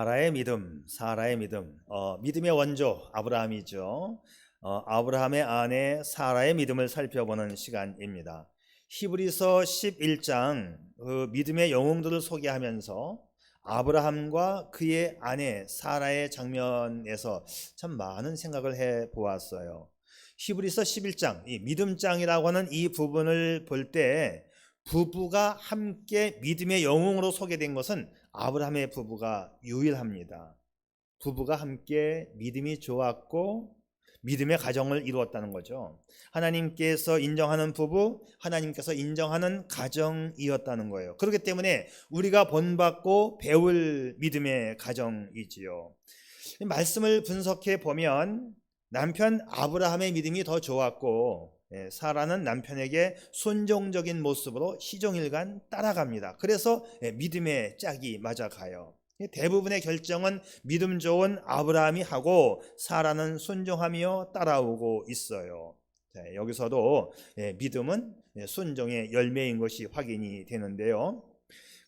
사라의 믿음. 믿음의 원조 아브라함이죠. 아브라함의 아내 사라의 믿음을 살펴보는 시간입니다. 히브리서 11장 믿음의 영웅들을 소개하면서 아브라함과 그의 아내 사라의 장면에서 참 많은 생각을 해 보았어요. 히브리서 11장, 이 믿음장이라고 하는 이 부분을 볼 때 부부가 함께 믿음의 영웅으로 소개된 것은 아브라함의 부부가 유일합니다. 부부가 함께 믿음이 좋았고 믿음의 가정을 이루었다는 거죠. 하나님께서 인정하는 부부, 하나님께서 인정하는 가정이었다는 거예요. 그렇기 때문에 우리가 본받고 배울 믿음의 가정이지요. 말씀을 분석해 보면 남편 아브라함의 믿음이 더 좋았고 사라는 남편에게 순종적인 모습으로 시종일관 따라갑니다. 그래서 믿음의 짝이 맞아가요. 대부분의 결정은 믿음 좋은 아브라함이 하고 사라는 순종하며 따라오고 있어요. 여기서도 믿음은 순종의 열매인 것이 확인이 되는데요.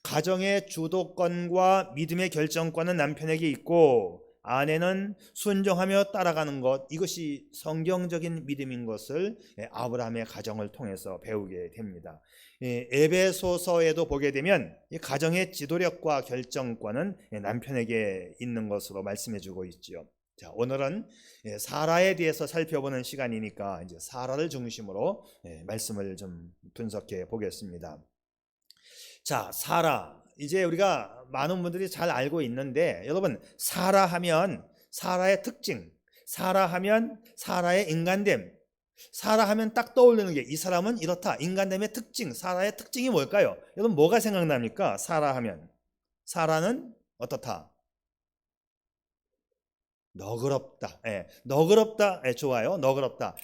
가정의 주도권과 믿음의 결정권은 남편에게 있고 아내는 순종하며 따라가는 것, 이것이 성경적인 믿음인 것을 아브라함의 가정을 통해서 배우게 됩니다. 에베소서에도 보게 되면 가정의 지도력과 결정권은 남편에게 있는 것으로 말씀해주고 있죠. 자, 오늘은 사라에 대해서 살펴보는 시간이니까 이제 사라를 중심으로 말씀을 좀 분석해 보겠습니다. 자, 사라. 이제 우리가 많은 분들이 잘 알고 있는데 여러분, 사라 하면 사라의 특징, 사라 하면 사라의 인간됨, 사라 하면 딱 떠오르는 게 이 사람은 이렇다. 인간됨의 특징, 사라의 특징이 뭘까요? 여러분 뭐가 생각납니까? 사라 하면 사라는 어떻다? 너그럽다. 너그럽다. 좋아요. 너그럽다.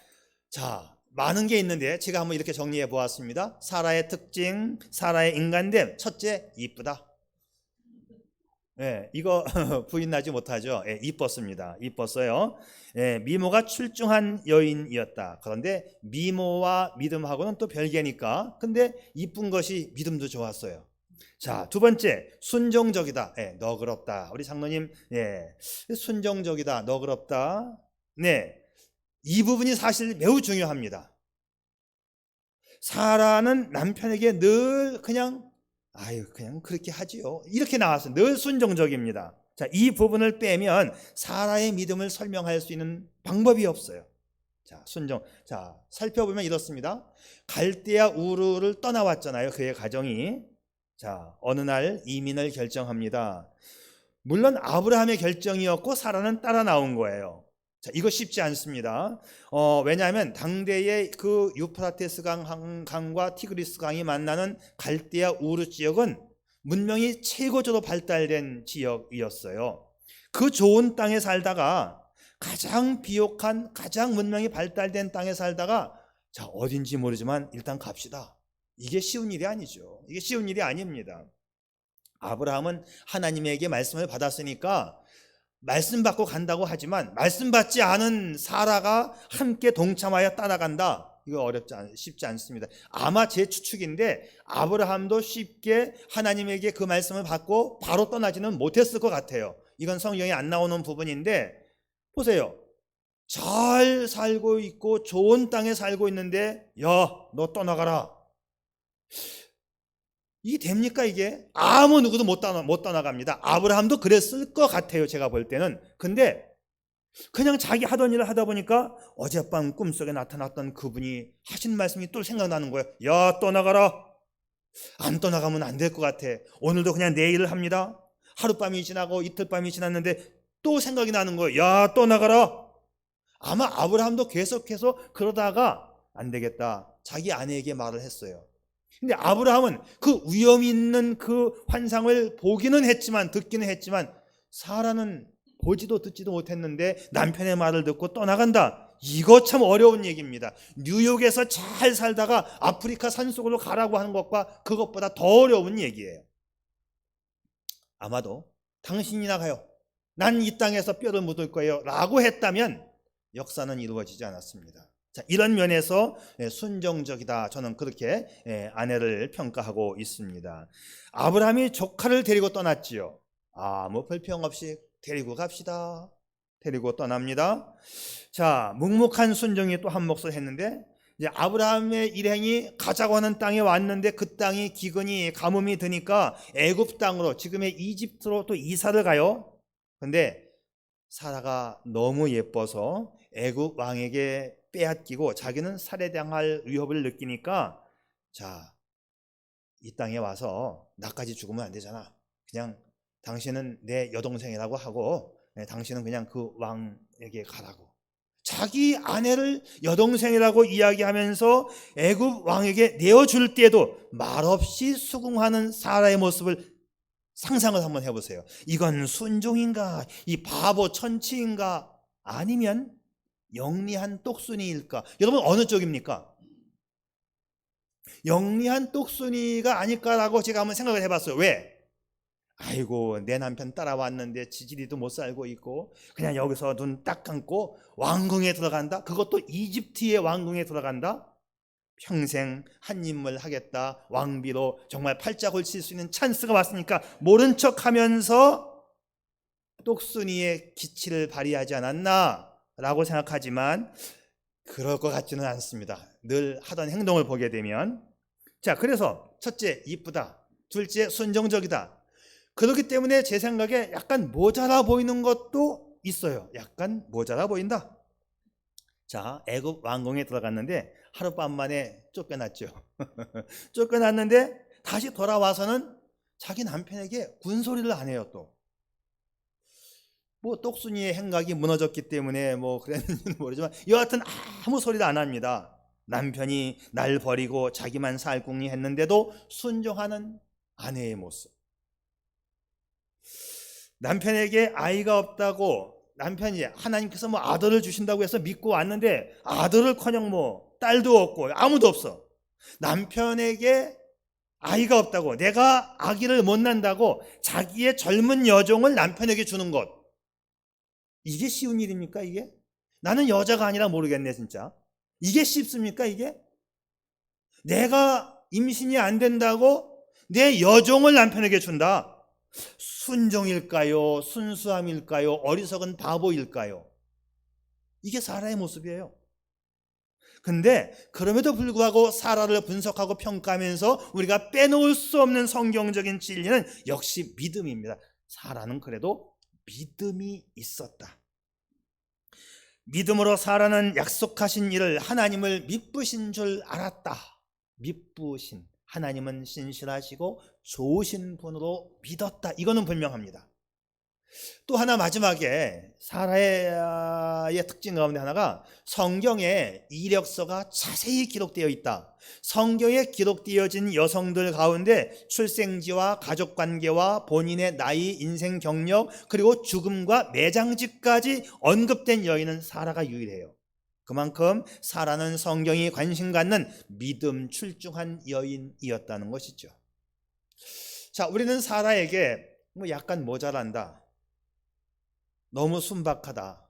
자, 많은 게 있는데 제가 한번 이렇게 정리해 보았습니다. 사라의 특징, 사라의 인간됨. 첫째, 이쁘다. 이거 부인하지 못하죠. 이뻤습니다. 이뻤어요. 미모가 출중한 여인이었다. 그런데 미모와 믿음하고는 또 별개니까. 근데 이쁜 것이 믿음도 좋았어요. 자, 두 번째, 순종적이다. 너그럽다. 우리 장로님, 순종적이다. 너그럽다. 네, 이 부분이 사실 매우 중요합니다. 사라는 남편에게 늘 그냥 그렇게 하지요. 이렇게 나와서 늘 순종적입니다. 자, 이 부분을 빼면 사라의 믿음을 설명할 수 있는 방법이 없어요. 자, 순종. 자, 살펴보면 이렇습니다. 갈대아 우르를 떠나왔잖아요. 그의 가정이. 자, 어느 날 이민을 결정합니다. 물론 아브라함의 결정이었고 사라는 따라 나온 거예요. 자, 이거 쉽지 않습니다. 왜냐하면 당대의 그 유프라테스 강과 티그리스 강이 만나는 갈대아 우르 지역은 문명이 최고조로 발달된 지역이었어요. 그 좋은 땅에 살다가 가장 비옥한, 가장 문명이 발달된 땅에 살다가 자, 어딘지 모르지만 일단 갑시다. 이게 쉬운 일이 아니죠. 이게 쉬운 일이 아닙니다. 아브라함은 하나님에게 말씀을 받았으니까 말씀 받고 간다고 하지만 말씀 받지 않은 사라가 함께 동참하여 따라간다. 이거 쉽지 않습니다. 아마 제 추측인데 아브라함도 쉽게 하나님에게 그 말씀을 받고 바로 떠나지는 못했을 것 같아요. 이건 성경에 안 나오는 부분인데 보세요. 잘 살고 있고 좋은 땅에 살고 있는데 야, 너 떠나가라. 이게 됩니까 이게? 아무 누구도 못 떠나갑니다. 아브라함도 그랬을 것 같아요. 제가 볼 때는. 근데 그냥 자기 하던 일을 하다 보니까 어젯밤 꿈속에 나타났던 그분이 하신 말씀이 또 생각나는 거예요. 야, 떠나가라. 안 떠나가면 안 될 것 같아. 오늘도 그냥 내 일을 합니다. 하룻밤이 지나고 이틀밤이 지났는데 또 생각이 나는 거예요. 야, 떠나가라. 아마 아브라함도 계속해서 그러다가 안 되겠다. 자기 아내에게 말을 했어요. 근데 아브라함은 그 위험 있는 그 환상을 보기는 했지만 듣기는 했지만 사라는 보지도 듣지도 못했는데 남편의 말을 듣고 떠나간다. 이거 참 어려운 얘기입니다. 뉴욕에서 잘 살다가 아프리카 산속으로 가라고 하는 것과 그것보다 더 어려운 얘기예요. 아마도 당신이 나가요. 난 이 땅에서 뼈를 묻을 거예요 라고 했다면 역사는 이루어지지 않았습니다. 자, 이런 면에서 순종적이다. 저는 그렇게 아내를 평가하고 있습니다. 아브라함이 조카를 데리고 떠났지요. 아무 불평 없이 데리고 갑시다. 데리고 떠납니다. 자, 묵묵한 순종이 또 한 몫을 했는데, 이제 아브라함의 일행이 가자고 하는 땅에 왔는데 그 땅이 기근이 가뭄이 드니까 애굽 땅으로, 지금의 이집트로 또 이사를 가요. 근데 사라가 너무 예뻐서 애굽 왕에게 빼앗기고 자기는 살해당할 위협을 느끼니까, 자, 이 땅에 와서 나까지 죽으면 안 되잖아. 그냥 당신은 내 여동생이라고 하고 당신은 그냥 그 왕에게 가라고. 자기 아내를 여동생이라고 이야기하면서 애굽 왕에게 내어줄 때도 말없이 수긍하는 사라의 모습을 상상을 한번 해보세요. 이건 순종인가? 이 바보 천치인가? 아니면 영리한 똑순이일까? 여러분 어느 쪽입니까? 영리한 똑순이가 아닐까라고 제가 한번 생각을 해봤어요. 왜? 아이고, 내 남편 따라왔는데 지지리도 못 살고 있고 그냥 여기서 눈 딱 감고 왕궁에 들어간다? 그것도 이집트의 왕궁에 들어간다? 평생 한 인물 하겠다, 왕비로 정말 팔자골 칠 수 있는 찬스가 왔으니까 모른 척하면서 똑순이의 기치를 발휘하지 않았나 라고 생각하지만 그럴 것 같지는 않습니다. 늘 하던 행동을 보게 되면. 자, 그래서 첫째, 이쁘다. 둘째, 순종적이다. 그렇기 때문에 제 생각에 약간 모자라 보이는 것도 있어요. 약간 모자라 보인다. 자, 애굽 왕궁에 들어갔는데 하룻밤 만에 쫓겨났죠. 쫓겨났는데 다시 돌아와서는 자기 남편에게 군소리를 안 해요. 또 뭐 똑순이의 행각이 무너졌기 때문에 뭐 그랬는지는 모르지만 여하튼 아무 소리도 안 합니다. 남편이 날 버리고 자기만 살궁리 했는데도 순종하는 아내의 모습. 남편에게 아이가 없다고, 남편이 하나님께서 뭐 아들을 주신다고 해서 믿고 왔는데 아들을커녕 뭐 딸도 없고 아무도 없어. 남편에게 아이가 없다고, 내가 아기를 못 낳는다고 자기의 젊은 여종을 남편에게 주는 것, 이게 쉬운 일입니까? 이게? 나는 여자가 아니라 모르겠네 진짜. 이게 쉽습니까? 이게? 내가 임신이 안 된다고 내 여종을 남편에게 준다. 순종일까요? 순수함일까요? 어리석은 바보일까요? 이게 사라의 모습이에요. 근데 그럼에도 불구하고 사라를 분석하고 평가하면서 우리가 빼놓을 수 없는 성경적인 진리는 역시 믿음입니다. 사라는 그래도 믿음이 있었다. 믿음으로 사라는 약속하신 일을 하나님을 미쁘신 줄 알았다. 미쁘신, 하나님은 신실하시고 좋으신 분으로 믿었다. 이거는 분명합니다. 또 하나 마지막에 사라의 특징 가운데 하나가 성경에 이력서가 자세히 기록되어 있다. 성경에 기록되어진 여성들 가운데 출생지와 가족관계와 본인의 나이, 인생 경력, 그리고 죽음과 매장지까지 언급된 여인은 사라가 유일해요. 그만큼 사라는 성경이 관심 갖는 믿음 출중한 여인이었다는 것이죠. 자, 우리는 사라에게 뭐 약간 모자란다, 너무 순박하다,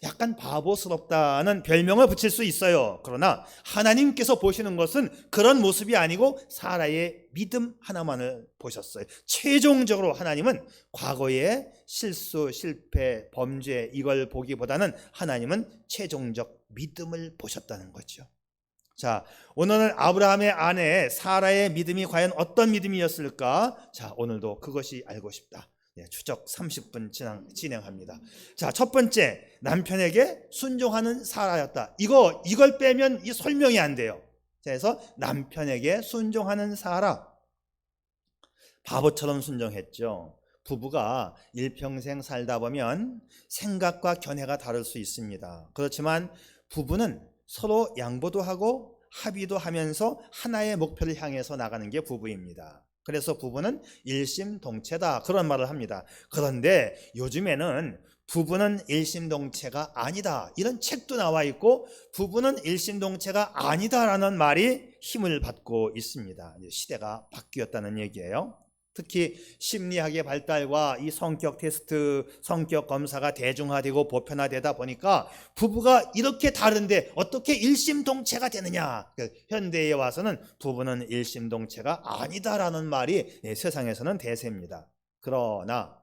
약간 바보스럽다는 별명을 붙일 수 있어요. 그러나 하나님께서 보시는 것은 그런 모습이 아니고 사라의 믿음 하나만을 보셨어요. 최종적으로 하나님은 과거의 실수, 실패, 범죄 이걸 보기보다는 하나님은 최종적 믿음을 보셨다는 거죠. 자, 오늘은 아브라함의 아내 사라의 믿음이 과연 어떤 믿음이었을까? 자, 오늘도 그것이 알고 싶다. 추적 30분 진행합니다. 자, 첫 번째, 남편에게 순종하는 사라였다. 이걸 빼면 이 설명이 안 돼요. 그래서 남편에게 순종하는 사라. 바보처럼 순종했죠. 부부가 일평생 살다 보면 생각과 견해가 다를 수 있습니다. 그렇지만 부부는 서로 양보도 하고 합의도 하면서 하나의 목표를 향해서 나가는 게 부부입니다. 그래서 부부는 일심동체다, 그런 말을 합니다. 그런데 요즘에는 부부는 일심동체가 아니다, 이런 책도 나와 있고 부부는 일심동체가 아니다라는 말이 힘을 받고 있습니다. 시대가 바뀌었다는 얘기예요. 특히 심리학의 발달과 이 성격 테스트, 성격 검사가 대중화되고 보편화되다 보니까 부부가 이렇게 다른데 어떻게 일심동체가 되느냐, 현대에 와서는 부부는 일심동체가 아니다라는 말이 세상에서는 대세입니다. 그러나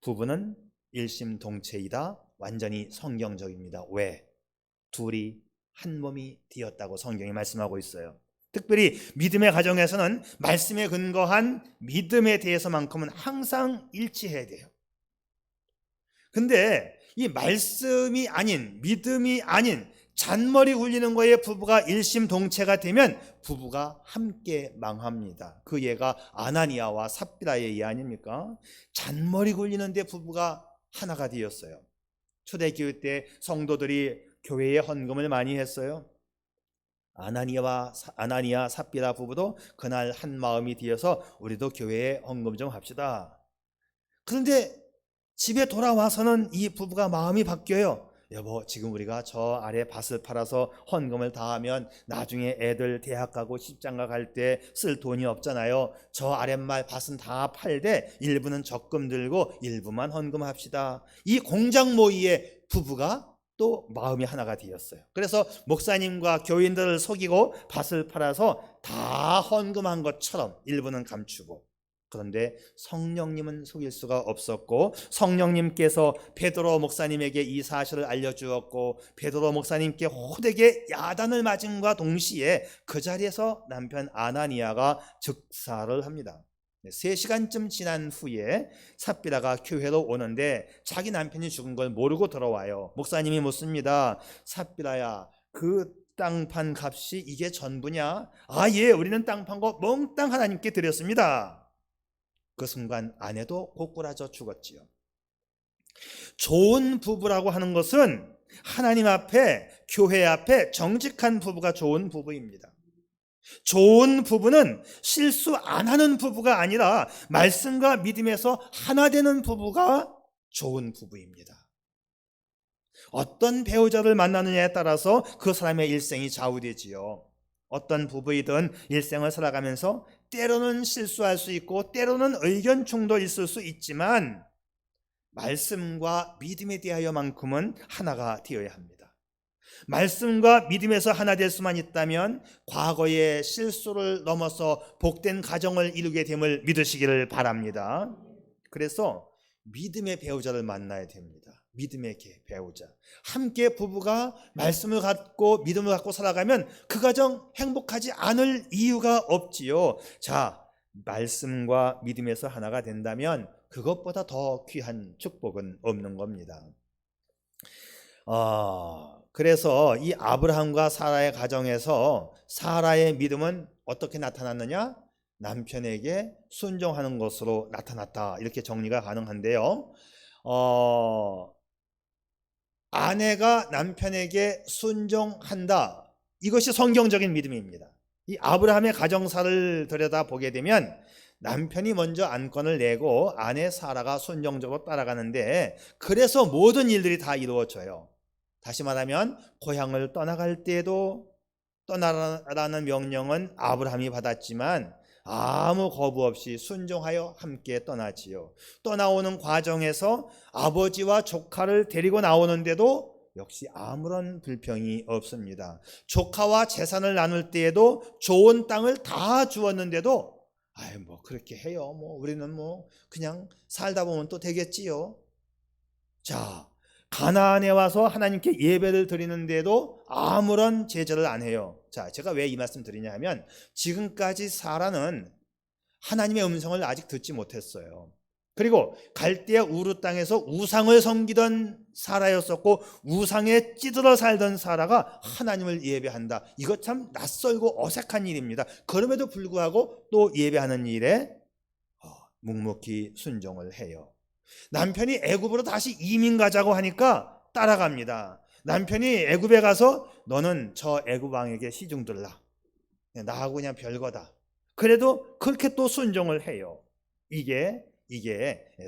부부는 일심동체이다. 완전히 성경적입니다. 왜? 둘이 한 몸이 되었다고 성경이 말씀하고 있어요. 특별히 믿음의 가정에서는 말씀에 근거한 믿음에 대해서만큼은 항상 일치해야 돼요. 근데 이 말씀이 아닌, 믿음이 아닌 잔머리 굴리는 거에 부부가 일심동체가 되면 부부가 함께 망합니다. 그 예가 아나니아와 삽비라의 예 아닙니까? 잔머리 굴리는데 부부가 하나가 되었어요. 초대교회 때 성도들이 교회에 헌금을 많이 했어요. 아나니아 삽비라 부부도 그날 한 마음이 되어서 우리도 교회에 헌금 좀 합시다. 그런데 집에 돌아와서는 이 부부가 마음이 바뀌어요. 여보, 지금 우리가 저 아래 밭을 팔아서 헌금을 다 하면 나중에 애들 대학 가고 직장가 갈 때 쓸 돈이 없잖아요. 저 아랫말 밭은 다 팔되 일부는 적금 들고 일부만 헌금합시다. 이 공장 모의에 부부가 또 마음이 하나가 되었어요. 그래서 목사님과 교인들을 속이고 밭을 팔아서 다 헌금한 것처럼 일부는 감추고, 그런데 성령님은 속일 수가 없었고 성령님께서 베드로 목사님에게 이 사실을 알려주었고 베드로 목사님께 호되게 야단을 맞음과 동시에 그 자리에서 남편 아나니아가 즉사를 합니다. 3시간쯤 지난 후에 삽비라가 교회로 오는데 자기 남편이 죽은 걸 모르고 들어와요. 목사님이 묻습니다. 삽비라야, 그 땅 판 값이 이게 전부냐? 아, 예, 우리는 땅 판 거 몽땅 하나님께 드렸습니다. 그 순간 아내도 고꾸라져 죽었지요. 좋은 부부라고 하는 것은 하나님 앞에, 교회 앞에 정직한 부부가 좋은 부부입니다. 좋은 부부는 실수 안 하는 부부가 아니라 말씀과 믿음에서 하나 되는 부부가 좋은 부부입니다. 어떤 배우자를 만나느냐에 따라서 그 사람의 일생이 좌우되지요. 어떤 부부이든 일생을 살아가면서 때로는 실수할 수 있고 때로는 의견 충돌이 있을 수 있지만 말씀과 믿음에 대하여만큼은 하나가 되어야 합니다. 말씀과 믿음에서 하나 될 수만 있다면 과거의 실수를 넘어서 복된 가정을 이루게 됨을 믿으시기를 바랍니다. 그래서 믿음의 배우자를 만나야 됩니다. 믿음의 배우자. 함께 부부가 말씀을 갖고 믿음을 갖고 살아가면 그 가정 행복하지 않을 이유가 없지요. 자, 말씀과 믿음에서 하나가 된다면 그것보다 더 귀한 축복은 없는 겁니다. 그래서 이 아브라함과 사라의 가정에서 사라의 믿음은 어떻게 나타났느냐? 남편에게 순종하는 것으로 나타났다. 이렇게 정리가 가능한데요. 아내가 남편에게 순종한다. 이것이 성경적인 믿음입니다. 이 아브라함의 가정사를 들여다보게 되면 남편이 먼저 안건을 내고 아내 사라가 순종적으로 따라가는데, 그래서 모든 일들이 다 이루어져요. 다시 말하면 고향을 떠나갈 때에도 떠나라는 명령은 아브라함이 받았지만 아무 거부 없이 순종하여 함께 떠나지요. 떠나오는 과정에서 아버지와 조카를 데리고 나오는데도 역시 아무런 불평이 없습니다. 조카와 재산을 나눌 때에도 좋은 땅을 다 주었는데도 뭐 그렇게 해요. 우리는 그냥 살다 보면 또 되겠지요. 자, 가나안에 와서 하나님께 예배를 드리는데도 아무런 제재를 안 해요. 자, 제가 왜 이 말씀 드리냐 하면 지금까지 사라는 하나님의 음성을 아직 듣지 못했어요. 그리고 갈대아 우르 땅에서 우상을 섬기던 사라였었고 우상에 찌들어 살던 사라가 하나님을 예배한다. 이거 참 낯설고 어색한 일입니다. 그럼에도 불구하고 또 예배하는 일에 묵묵히 순종을 해요. 남편이 애굽으로 다시 이민 가자고 하니까 따라갑니다. 남편이 애굽에 가서 너는 저 애굽 왕에게 시중 들라. 나하고 그냥 별거다. 그래도 그렇게 또 순종을 해요. 이게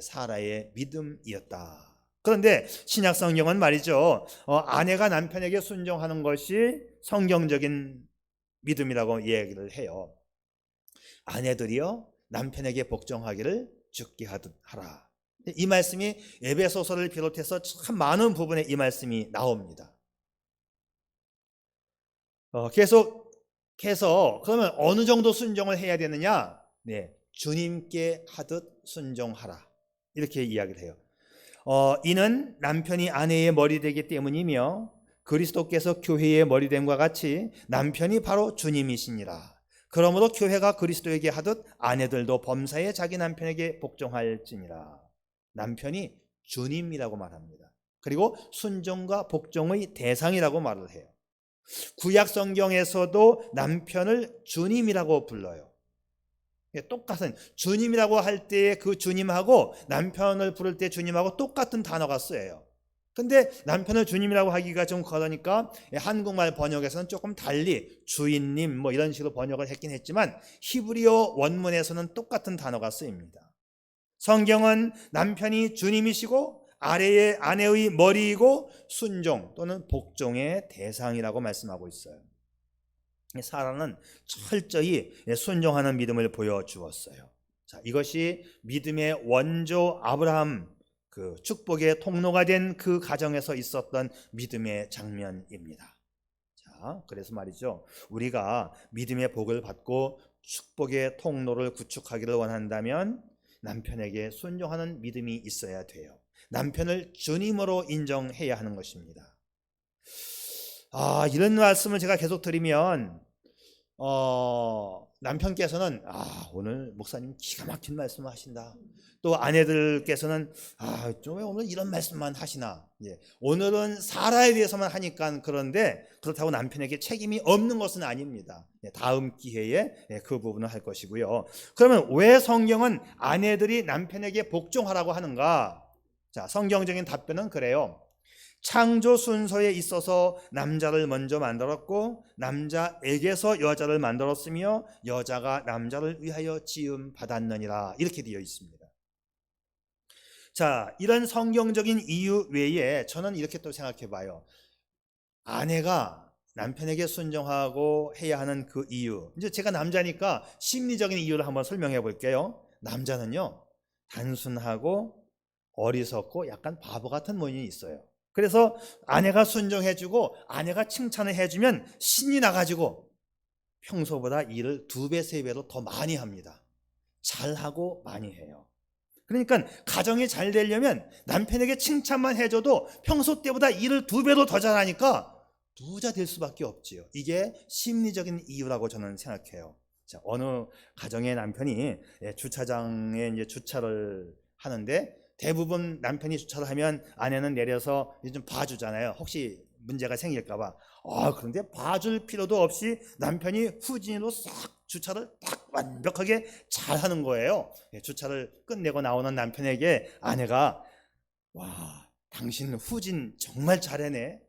사라의 믿음이었다. 그런데 신약 성경은 말이죠, 아내가 남편에게 순종하는 것이 성경적인 믿음이라고 얘기를 해요. 아내들이요 남편에게 복종하기를 죽게 하듯 하라. 이 말씀이 에베소서를 비롯해서 참 많은 부분에 이 말씀이 나옵니다. 계속해서 그러면 어느 정도 순종을 해야 되느냐? 네, 주님께 하듯 순종하라. 이렇게 이야기를 해요. 이는 남편이 아내의 머리 되기 때문이며 그리스도께서 교회의 머리됨과 같이 남편이 바로 주님이시니라. 그러므로 교회가 그리스도에게 하듯 아내들도 범사에 자기 남편에게 복종할지니라. 남편이 주님이라고 말합니다. 그리고 순종과 복종의 대상이라고 말을 해요. 구약 성경에서도 남편을 주님이라고 불러요. 똑같은 주님이라고 할 때의 그 주님하고 남편을 부를 때 주님하고 똑같은 단어가 쓰여요. 근데 남편을 주님이라고 하기가 좀 그러니까 한국말 번역에서는 조금 달리 주인님 뭐 이런 식으로 번역을 했긴 했지만 히브리어 원문에서는 똑같은 단어가 쓰입니다. 성경은 남편이 주님이시고 아내의 머리이고 순종 또는 복종의 대상이라고 말씀하고 있어요. 사라는 철저히 순종하는 믿음을 보여주었어요. 자, 이것이 믿음의 원조 아브라함 그 축복의 통로가 된 그 가정에서 있었던 믿음의 장면입니다. 자, 그래서 말이죠. 우리가 믿음의 복을 받고 축복의 통로를 구축하기를 원한다면 남편에게 순종하는 믿음이 있어야 돼요. 남편을 주님으로 인정해야 하는 것입니다. 이런 말씀을 제가 계속 드리면 남편께서는 오늘 목사님 기가 막힌 말씀을 하신다. 또 아내들께서는 좀 왜 오늘 이런 말씀만 하시나. 오늘은 사라에 대해서만 하니까 그런데 그렇다고 남편에게 책임이 없는 것은 아닙니다. 다음 기회에 그 부분을 할 것이고요. 그러면 왜 성경은 아내들이 남편에게 복종하라고 하는가? 자, 성경적인 답변은 그래요. 창조 순서에 있어서 남자를 먼저 만들었고 남자에게서 여자를 만들었으며 여자가 남자를 위하여 지음 받았느니라. 이렇게 되어 있습니다. 자, 이런 성경적인 이유 외에 저는 이렇게 또 생각해 봐요. 아내가 남편에게 순종하고 해야 하는 그 이유. 이제 제가 남자니까 심리적인 이유를 한번 설명해 볼게요. 남자는요, 단순하고 어리석고 약간 바보 같은 모습이 있어요. 그래서 아내가 순종해주고 아내가 칭찬을 해주면 신이 나가지고 평소보다 일을 2배, 3배로 더 많이 합니다. 잘하고 많이 해요. 그러니까 가정이 잘 되려면 남편에게 칭찬만 해줘도 평소 때보다 일을 2배로 더 잘하니까 부자 될 수밖에 없지요. 이게 심리적인 이유라고 저는 생각해요. 자, 어느 가정의 남편이 주차장에 이제 주차를 하는데 대부분 남편이 주차를 하면 아내는 내려서 좀 봐주잖아요. 혹시 문제가 생길까봐. 그런데 봐줄 필요도 없이 남편이 후진으로 싹 주차를 딱 완벽하게 잘 하는 거예요. 주차를 끝내고 나오는 남편에게 아내가 와, 당신 후진 정말 잘해네.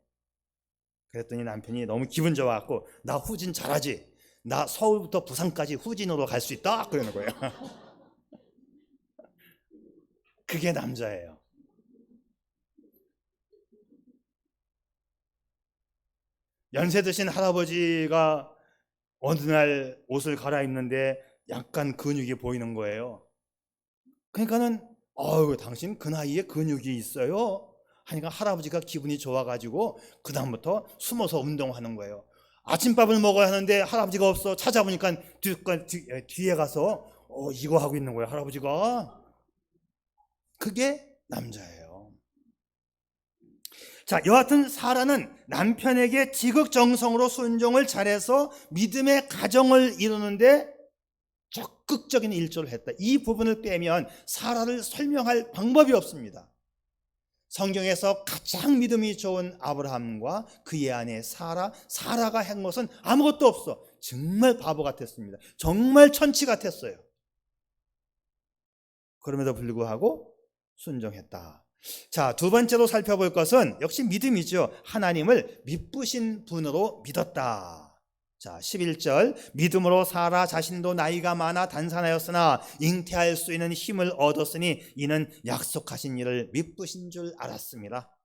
그랬더니 남편이 너무 기분 좋아갖고 나 후진 잘하지. 나 서울부터 부산까지 후진으로 갈 수 있다. 그러는 거예요. 그게 남자예요. 연세 드신 할아버지가 어느 날 옷을 갈아입는데 약간 근육이 보이는 거예요. 그러니까는 당신 그 나이에 근육이 있어요? 하니까 할아버지가 기분이 좋아가지고 그 다음부터 숨어서 운동하는 거예요. 아침밥을 먹어야 하는데 할아버지가 없어. 찾아보니까 뒤에 가서 이거 하고 있는 거예요, 할아버지가. 그게 남자예요. 자, 여하튼 사라는 남편에게 지극정성으로 순종을 잘해서 믿음의 가정을 이루는데 적극적인 일조를 했다. 이 부분을 빼면 사라를 설명할 방법이 없습니다. 성경에서 가장 믿음이 좋은 아브라함과 그의 아내 사라가 한 것은 아무것도 없어. 정말 바보 같았습니다. 정말 천치 같았어요. 그럼에도 불구하고 순종했다. 자, 두 번째로 살펴볼 것은 역시 믿음이죠. 하나님을 미쁘신 분으로 믿었다. 자, 11절 믿음으로 사라 자신도 나이가 많아 단산하였으나 잉태할 수 있는 힘을 얻었으니 이는 약속하신 일을 미쁘신 줄 알았습니다.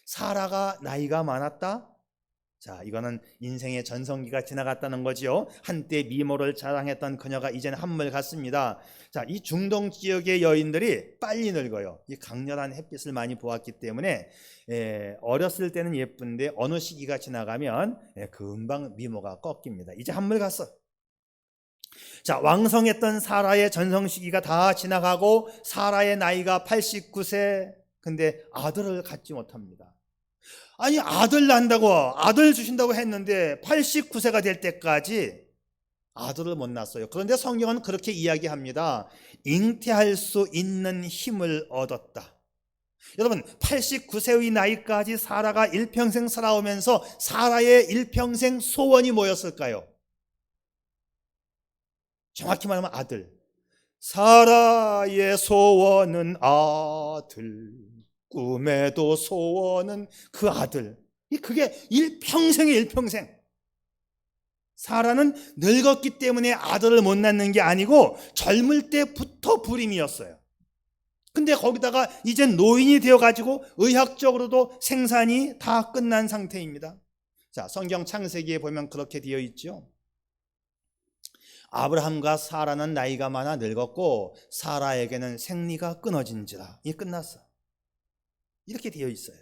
사라가 나이가 많았다? 자, 이거는 인생의 전성기가 지나갔다는 거지요. 한때 미모를 자랑했던 그녀가 이제는 한물 같습니다. 자, 이 중동 지역의 여인들이 빨리 늙어요. 이 강렬한 햇빛을 많이 보았기 때문에 어렸을 때는 예쁜데 어느 시기가 지나가면 금방 미모가 꺾입니다. 이제 한물 갔어. 자, 왕성했던 사라의 전성 시기가 다 지나가고 사라의 나이가 89세. 근데 아들을 갖지 못합니다. 아니, 아들 난다고, 아들 주신다고 했는데 89세가 될 때까지 아들을 못 낳았어요. 그런데 성경은 그렇게 이야기합니다. 잉태할 수 있는 힘을 얻었다. 여러분, 89세의 나이까지 사라가 일평생 살아오면서 사라의 일평생 소원이 뭐였을까요? 정확히 말하면 아들. 사라의 소원은 아들, 꿈에도 소원은 그 아들. 그게 일평생의 일평생. 사라는 늙었기 때문에 아들을 못 낳는 게 아니고 젊을 때부터 불임이었어요. 근데 거기다가 이제 노인이 되어가지고 의학적으로도 생산이 다 끝난 상태입니다. 자, 성경 창세기에 보면 그렇게 되어 있죠. 아브라함과 사라는 나이가 많아 늙었고 사라에게는 생리가 끊어진지라. 이게 끝났어. 이렇게 되어 있어요.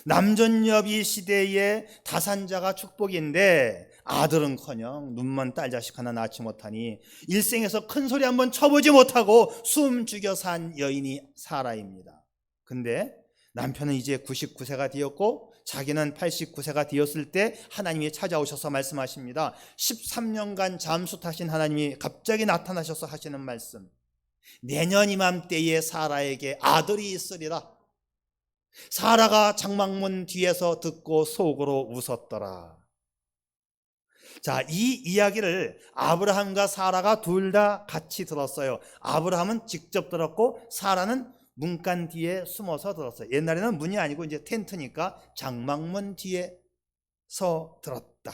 남존여비 시대의 다산자가 축복인데 아들은커녕 눈먼 딸 자식 하나 낳지 못하니 일생에서 큰 소리 한번 쳐보지 못하고 숨 죽여 산 여인이 사라입니다. 근데 남편은 이제 99세가 되었고 자기는 89세가 되었을 때 하나님이 찾아오셔서 말씀하십니다. 13년간 잠수타신 하나님이 갑자기 나타나셔서 하시는 말씀, 내년 이맘때에 사라에게 아들이 있으리라. 사라가 장막문 뒤에서 듣고 속으로 웃었더라. 자, 이 이야기를 아브라함과 사라가 둘 다 같이 들었어요. 아브라함은 직접 들었고 사라는 문간 뒤에 숨어서 들었어요. 옛날에는 문이 아니고 이제 텐트니까 장막문 뒤에서 들었다.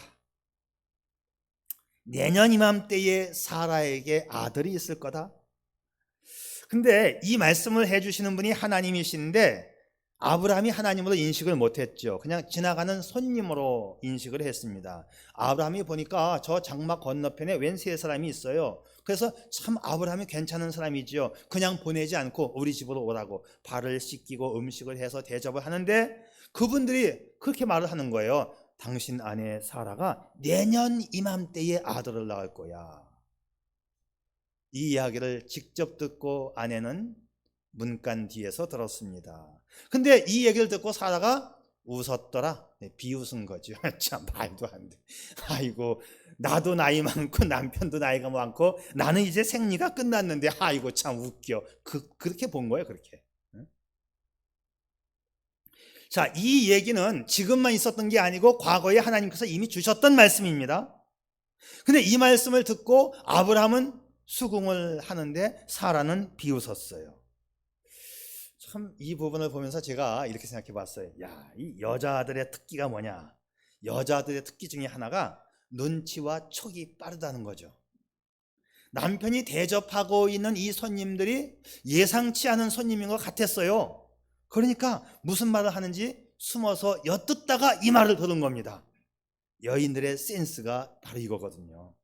내년 이맘때에 사라에게 아들이 있을 거다. 근데 이 말씀을 해주시는 분이 하나님이신데 아브라함이 하나님으로 인식을 못했죠. 그냥 지나가는 손님으로 인식을 했습니다. 아브라함이 보니까 저 장막 건너편에 웬 세 사람이 있어요. 그래서 참 아브라함이 괜찮은 사람이죠. 그냥 보내지 않고 우리 집으로 오라고 발을 씻기고 음식을 해서 대접을 하는데 그분들이 그렇게 말을 하는 거예요. 당신 아내 사라가 내년 이맘때에 아들을 낳을 거야. 이 이야기를 직접 듣고 아내는 문간 뒤에서 들었습니다. 근데 이 얘기를 듣고 사라가 웃었더라. 비웃은 거죠. 참 말도 안 돼. 아이고, 나도 나이 많고 남편도 나이가 많고 나는 이제 생리가 끝났는데 아이고 참 웃겨. 그렇게 본 거예요. 그렇게. 자, 이 얘기는 지금만 있었던 게 아니고 과거에 하나님께서 이미 주셨던 말씀입니다. 근데 이 말씀을 듣고 아브라함은 수긍을 하는데 사라는 비웃었어요. 참 이 부분을 보면서 제가 이렇게 생각해 봤어요. 야, 이 여자들의 특기가 뭐냐? 여자들의 특기 중에 하나가 눈치와 촉이 빠르다는 거죠. 남편이 대접하고 있는 이 손님들이 예상치 않은 손님인 것 같았어요. 그러니까 무슨 말을 하는지 숨어서 엿듣다가 이 말을 들은 겁니다. 여인들의 센스가 바로 이거거든요.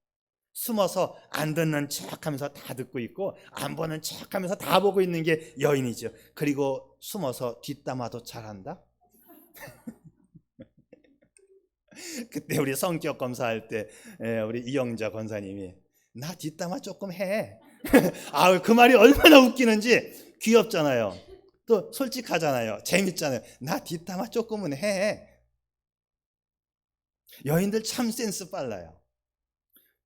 숨어서 안 듣는 척하면서 다 듣고 있고 안 보는 척하면서 다 보고 있는 게 여인이죠. 그리고 숨어서 뒷담화도 잘한다. 그때 우리 성격 검사할 때 우리 이영자 권사님이 나 뒷담화 조금 해. 아, 그 말이 얼마나 웃기는지. 귀엽잖아요. 또 솔직하잖아요. 재밌잖아요. 나 뒷담화 조금은 해. 여인들 참 센스 빨라요.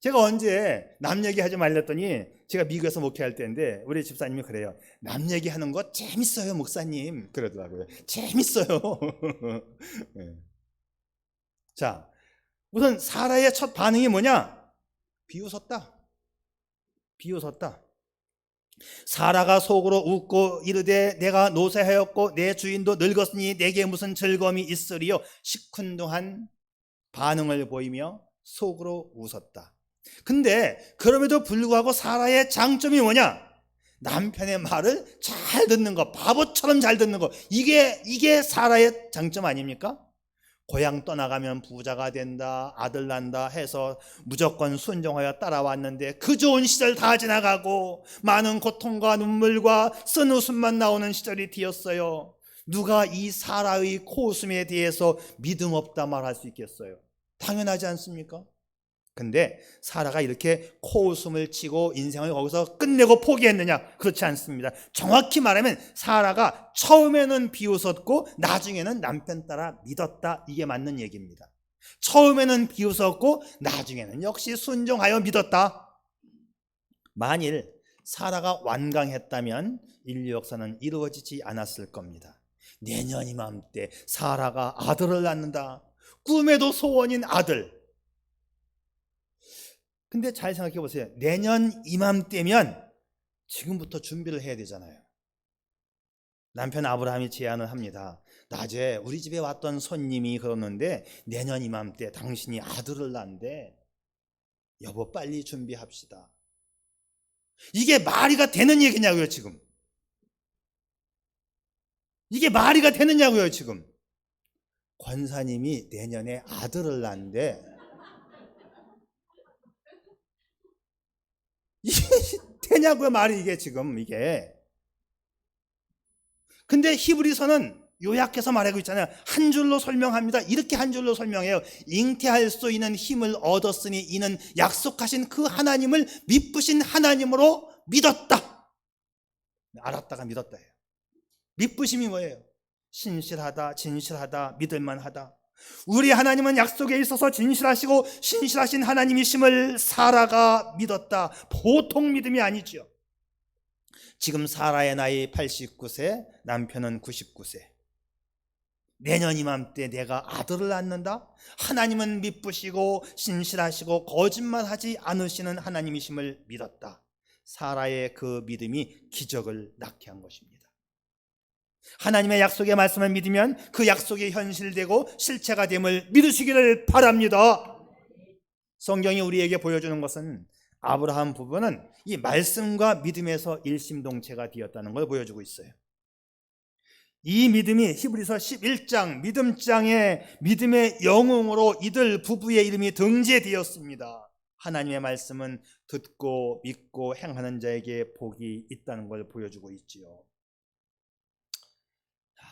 제가 언제 남 얘기하지 말랬더니 제가 미국에서 목회할 때인데 우리 집사님이 그래요. 남 얘기하는 거 재밌어요 목사님 그러더라고요. 재밌어요. 네. 자, 우선 사라의 첫 반응이 뭐냐? 비웃었다. 비웃었다. 사라가 속으로 웃고 이르되 내가 노쇠하였고 내 주인도 늙었으니 내게 무슨 즐거움이 있으리요. 시큰둥한 반응을 보이며 속으로 웃었다. 근데 그럼에도 불구하고 사라의 장점이 뭐냐? 남편의 말을 잘 듣는 거, 바보처럼 잘 듣는 거. 이게 사라의 장점 아닙니까? 고향 떠나가면 부자가 된다, 아들 난다 해서 무조건 순종하여 따라왔는데 그 좋은 시절 다 지나가고 많은 고통과 눈물과 쓴 웃음만 나오는 시절이 되었어요. 누가 이 사라의 코웃음에 대해서 믿음 없다 말할 수 있겠어요? 당연하지 않습니까? 근데 사라가 이렇게 코웃음을 치고 인생을 거기서 끝내고 포기했느냐? 그렇지 않습니다. 정확히 말하면 사라가 처음에는 비웃었고 나중에는 남편 따라 믿었다. 이게 맞는 얘기입니다. 처음에는 비웃었고 나중에는 역시 순종하여 믿었다. 만일 사라가 완강했다면 인류 역사는 이루어지지 않았을 겁니다. 내년 이맘때 사라가 아들을 낳는다. 꿈에도 소원인 아들. 근데 잘 생각해 보세요. 내년 이맘때면 지금부터 준비를 해야 되잖아요. 남편 아브라함이 제안을 합니다. 낮에 우리 집에 왔던 손님이 그러는데 내년 이맘때 당신이 아들을 낳는데 여보 빨리 준비합시다. 이게 말이가 되는 얘기냐고요 지금. 이게 말이가 되느냐고요 지금. 권사님이 내년에 아들을 낳는데 이게 되냐고요 말이 이게 지금 이게. 근데 히브리서는 요약해서 말하고 있잖아요. 한 줄로 설명합니다. 이렇게 한 줄로 설명해요. 잉태할 수 있는 힘을 얻었으니 이는 약속하신 그 하나님을 미쁘신 하나님으로 믿었다. 알았다가 믿었다예요. 미쁘심이 뭐예요? 신실하다, 진실하다, 믿을만하다. 우리 하나님은 약속에 있어서 진실하시고 신실하신 하나님이심을 사라가 믿었다. 보통 믿음이 아니죠. 지금 사라의 나이 89세, 남편은 99세. 내년 이맘때 내가 아들을 낳는다? 하나님은 미쁘시고 신실하시고 거짓말하지 않으시는 하나님이심을 믿었다. 사라의 그 믿음이 기적을 낳게 한 것입니다. 하나님의 약속의 말씀을 믿으면 그 약속이 현실되고 실체가 됨을 믿으시기를 바랍니다. 성경이 우리에게 보여주는 것은 아브라함 부부는 이 말씀과 믿음에서 일심동체가 되었다는 걸 보여주고 있어요. 이 믿음이 히브리서 11장 믿음장에 믿음의 영웅으로 이들 부부의 이름이 등재되었습니다. 하나님의 말씀은 듣고 믿고 행하는 자에게 복이 있다는 걸 보여주고 있지요.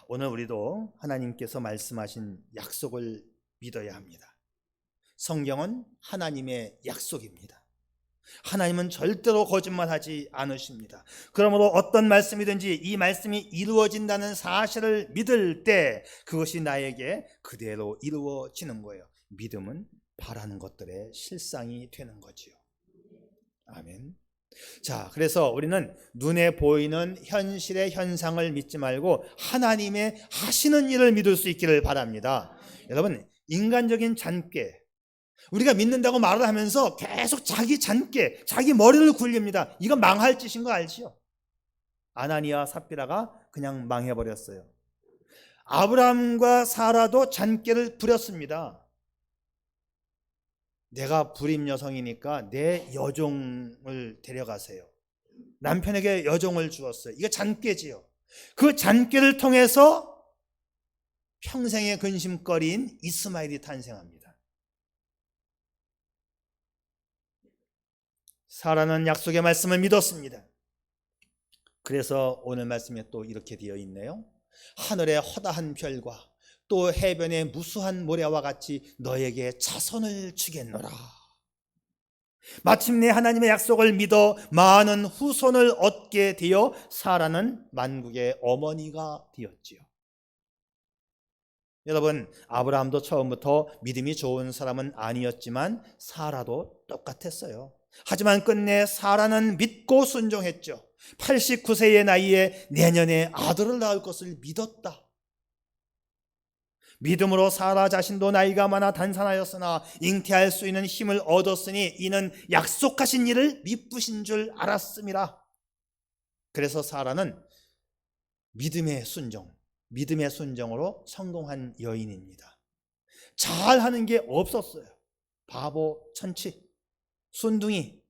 오늘 우리도 하나님께서 말씀하신 약속을 믿어야 합니다. 성경은 하나님의 약속입니다. 하나님은 절대로 거짓말하지 않으십니다. 그러므로 어떤 말씀이든지 이 말씀이 이루어진다는 사실을 믿을 때 그것이 나에게 그대로 이루어지는 거예요. 믿음은 바라는 것들의 실상이 되는 거지요. 아멘. 자, 그래서 우리는 눈에 보이는 현실의 현상을 믿지 말고 하나님의 하시는 일을 믿을 수 있기를 바랍니다. 여러분, 인간적인 잔꾀, 우리가 믿는다고 말을 하면서 계속 자기 잔꾀, 자기 머리를 굴립니다. 이거 망할 짓인 거 알지요? 아나니아 삽비라가 그냥 망해버렸어요. 아브라함과 사라도 잔꾀를 부렸습니다. 내가 불임 여성이니까 내 여종을 데려가세요. 남편에게 여종을 주었어요. 이거 잔꾀지요. 그 잔꾀를 통해서 평생의 근심거리인 이스마엘이 탄생합니다. 사라는 약속의 말씀을 믿었습니다. 그래서 오늘 말씀에 또 이렇게 되어 있네요. 하늘의 허다한 별과 또 해변의 무수한 모래와 같이 너에게 자손을 주겠노라. 마침내 하나님의 약속을 믿어 많은 후손을 얻게 되어 사라는 만국의 어머니가 되었지요. 여러분, 아브라함도 처음부터 믿음이 좋은 사람은 아니었지만 사라도 똑같았어요. 하지만 끝내 사라는 믿고 순종했죠. 89세의 나이에 내년에 아들을 낳을 것을 믿었다. 믿음으로 사라 자신도 나이가 많아 단산하였으나 잉태할 수 있는 힘을 얻었으니 이는 약속하신 일을 미쁘신 줄 알았음이라. 그래서 사라는 믿음의 순종으로 성공한 여인입니다. 잘하는 게 없었어요. 바보, 천치, 순둥이.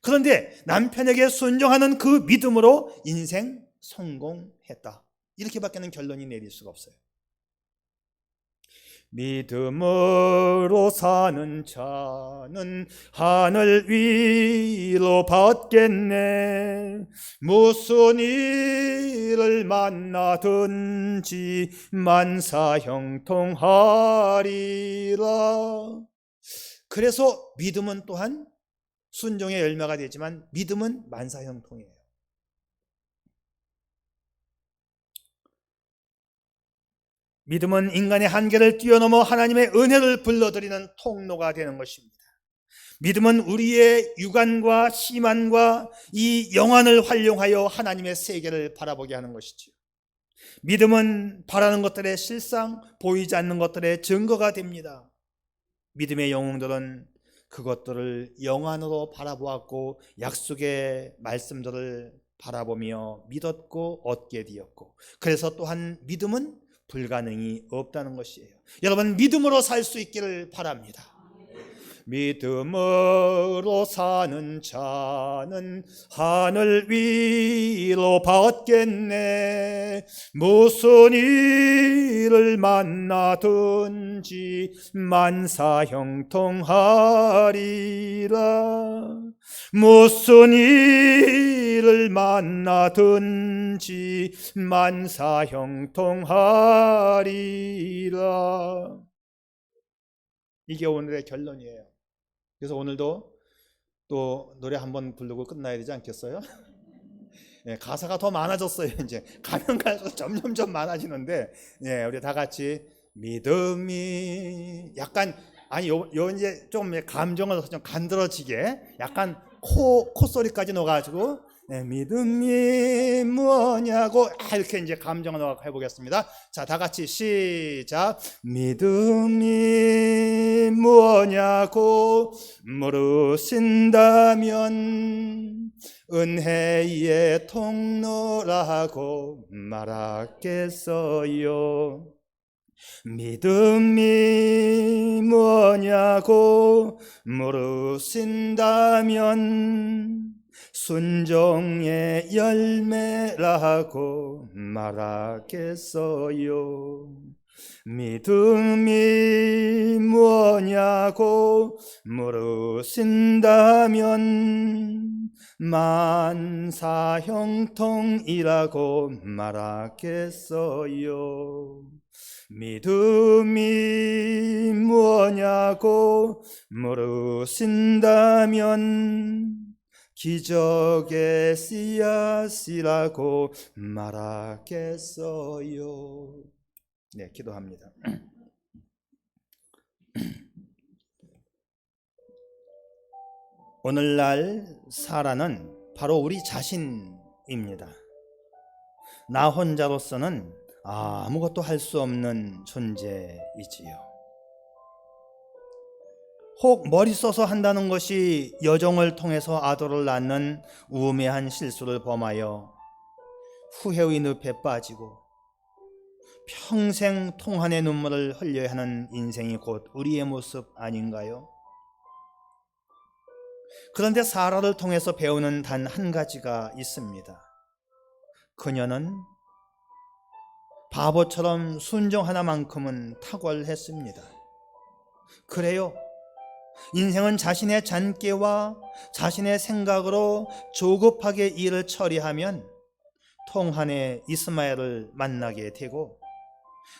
그런데 남편에게 순종하는 그 믿음으로 인생 성공했다. 이렇게밖에는 결론이 내릴 수가 없어요. 믿음으로 사는 자는 하늘 위로 받겠네. 무슨 일을 만나든지 만사형통하리라. 그래서 믿음은 또한 순종의 열매가 되지만 믿음은 만사형통이에요. 믿음은 인간의 한계를 뛰어넘어 하나님의 은혜를 불러들이는 통로가 되는 것입니다. 믿음은 우리의 육안과 시만과 이 영안을 활용하여 하나님의 세계를 바라보게 하는 것이지요. 믿음은 바라는 것들의 실상, 보이지 않는 것들의 증거가 됩니다. 믿음의 영웅들은 그것들을 영안으로 바라보았고 약속의 말씀들을 바라보며 믿었고 얻게 되었고, 그래서 또한 믿음은 불가능이 없다는 것이에요. 여러분, 믿음으로 살 수 있기를 바랍니다. 믿음으로 사는 자는 하늘 위로 받겠네. 무슨 일을 만나든지 만사형통하리라. 무슨 일을 만나든지 만사형통하리라. 이게 오늘의 결론이에요. 그래서 오늘도 또 노래 한번 부르고 끝나야 되지 않겠어요? 네, 가사가 더 많아졌어요. 이제 가면 갈수록 점점 많아지는데, 네, 우리 다 같이 믿음이 약간 요 이제 좀 감정을 좀 간드러지게 약간 콧소리까지 넣어가지고, 네, 믿음이 뭐냐고 이렇게 이제 감정을 넣어 해보겠습니다. 자, 다 같이 시작. 믿음이 뭐냐고 물으신다면 은혜의 통로라고 말하겠어요. 믿음이 뭐냐고 물으신다면 순종의 열매라고 말하겠어요. 믿음이 뭐냐고 물으신다면 만사형통이라고 말하겠어요. 믿음이 뭐냐고 물으신다면 기적의 씨앗이라고 말하겠어요. 네, 기도합니다. 오늘날 사라는 바로 우리 자신입니다. 나 혼자로서는 아무것도 할 수 없는 존재이지요. 혹 머리 써서 한다는 것이 여종을 통해서 아들을 낳는 우매한 실수를 범하여 후회의 늪에 빠지고 평생 통한의 눈물을 흘려야 하는 인생이 곧 우리의 모습 아닌가요? 그런데 사라를 통해서 배우는 단 한 가지가 있습니다. 그녀는 바보처럼 순종 하나만큼은 탁월했습니다. 그래요. 인생은 자신의 잔꾀와 자신의 생각으로 조급하게 일을 처리하면 통한의 이스마엘을 만나게 되고,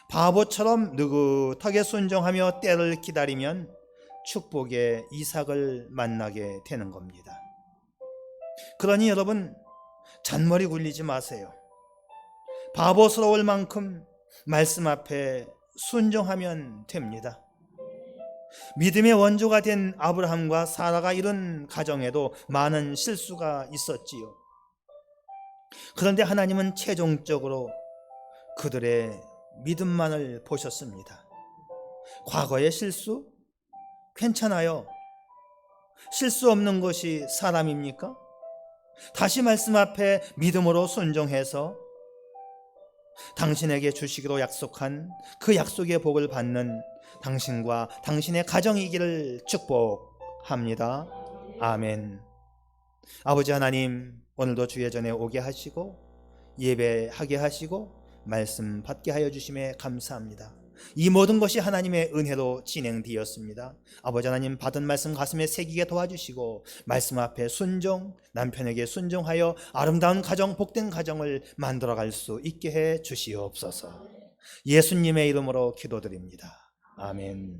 바보처럼 느긋하게 순종하며 때를 기다리면 축복의 이삭을 만나게 되는 겁니다. 그러니 여러분, 잔머리 굴리지 마세요. 바보스러울 만큼 말씀 앞에 순종하면 됩니다. 믿음의 원조가 된 아브라함과 사라가 이룬 가정에도 많은 실수가 있었지요. 그런데 하나님은 최종적으로 그들의 믿음만을 보셨습니다. 과거의 실수? 괜찮아요. 실수 없는 것이 사람입니까? 다시 말씀 앞에 믿음으로 순종해서 당신에게 주시기로 약속한 그 약속의 복을 받는 당신과 당신의 가정이기를 축복합니다. 아멘. 아버지 하나님, 오늘도 주의 전에 오게 하시고 예배하게 하시고 말씀 받게 하여 주심에 감사합니다. 이 모든 것이 하나님의 은혜로 진행되었습니다. 아버지 하나님, 받은 말씀 가슴에 새기게 도와주시고 말씀 앞에 순종, 남편에게 순종하여 아름다운 가정, 복된 가정을 만들어갈 수 있게 해 주시옵소서. 예수님의 이름으로 기도드립니다. 아멘.